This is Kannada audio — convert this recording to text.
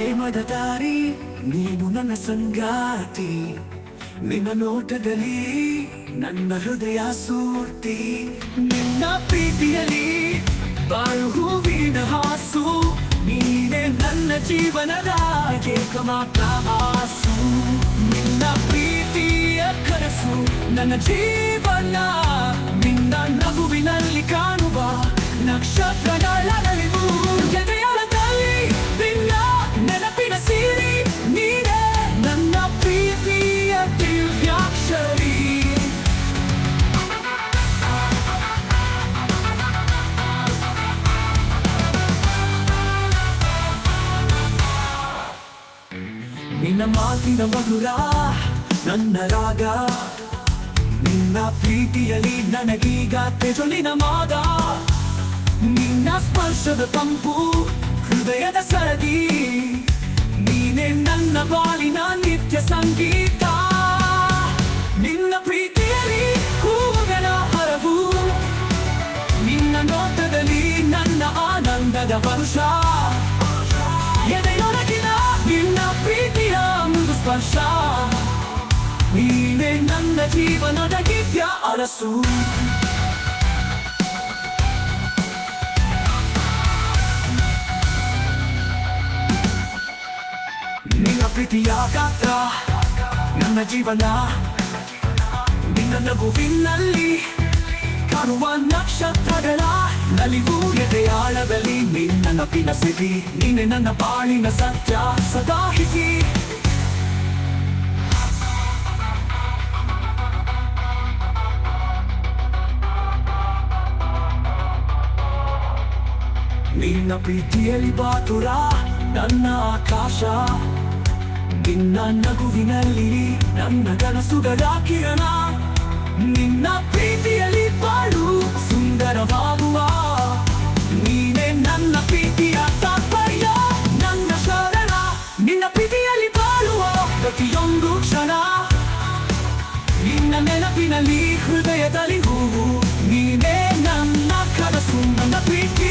ಪ್ರೇಮದ ದಾರಿ ನೀನು ನನ್ನ ಸಂಗಾತಿ, ನಿನ್ನ ನೋಟದಲ್ಲಿ ನನ್ನ ಹೃದಯ ಸೂರ್ತಿ. ನಿನ್ನ ಪ್ರೀತಿಯಲ್ಲಿ ಬಾಳು ಹೂವಿನ ಹಾಸು, ನೀನೇ ನನ್ನ ಜೀವನದ ಏಕಮಾತ್ರ ಆಸು. ನಿನ್ನ ಪ್ರೀತಿಯ ಕನಸು ನನ್ನ ಜೀವನ, ನಿನ್ನ ನಗುವಿನಲ್ಲಿ ಕಾಣುವ ನಕ್ಷತ್ರಗಳ ನಲಿವು. ಎದೆಯಾಳದಲ್ಲಿ ನಿನ್ನ ನೆನಪಿನ ಸಿರಿ, ನೀನೇ ನನ್ನ ಪ್ರೀತಿಯ ದಿವ್ಯಾಕ್ಷರಿ. ನಿನ್ನ ಮಾತಿನ ಮಧುರ ನನ್ನ ರಾಗ, ನಿನ್ನ ಪ್ರೀತಿಯಲ್ಲಿ ನನಗೀಗ ತೆಜುಲಿನ ಮಾದ. ನಿನ್ನ ಸ್ಪರ್ಶದ ತಂಪು ಹೃದಯದ ಸರದಿ, ನೀನೇ ನನ್ನ ಬಾಳಿನ ನಿತ್ಯ ಸಂಗೀತ. ನಿನ್ನ ಪ್ರೀತಿಯಲ್ಲಿ ಹೂವುಗಳ ಹರವು, ನಿನ್ನ ನೋಟದಲ್ಲಿ ನನ್ನ ಆನಂದದ ವರುಷ. ಎದೆಯೊಳಗಿನ ನಿನ್ನ ಪ್ರೀತಿಯ ಮೃದು ಸ್ಪರ್ಶ, ನೀನೇ ನನ್ನ ಜೀವನದ ದಿವ್ಯ ಅರಸು. ನಿನ್ನ ಪ್ರೀತಿಯ ಗಾತ್ರ ನನ್ನ ಜೀವನ, ನಿನ್ನ ನಗುವಿನಲ್ಲಿ ಕಾಣುವ ನಕ್ಷತ್ರಗಳ ನಲಿವು. ಎದೆಯಾಳದಲ್ಲಿ ನಿನ್ನ ನಪಿನ ಸಿರಿ, ನೀನೆ ನನ್ನ ಬಾಳಿನ ಸತ್ಯ ಸದಾ ಹಿತಿ. ನಿನ್ನ ಪ್ರೀತಿಯಲ್ಲಿ ಬಾತುರ ನನ್ನ ಆಕಾಶ, ನಿನ್ನ ನಗುವಿನಲ್ಲಿ ನನ್ನ ಕನಸುಗಳ ಕಿರಣ. ನಿನ್ನ ಪ್ರೀತಿಯಲ್ಲಿ ಬಾಳು ಸುಂದರವಾಗುವ, ನೀನೇ ನನ್ನ ಪ್ರೀತಿಯ ತಾತ್ಪರ್ಯ ನನ್ನ ಶರಣ. ನಿನ್ನ ಪ್ರೀತಿಯಲ್ಲಿ ಬಾಳುವ ಪ್ರತಿಯೊಂದು ಕ್ಷಣ, ನಿನ್ನ ನೆನಪಿನಲ್ಲಿ ಹೃದಯದಲ್ಲಿ ಹೂವು. ನೀನೇ ನನ್ನ ಕನಸು, ನನ್ನ ಪ್ರೀತಿ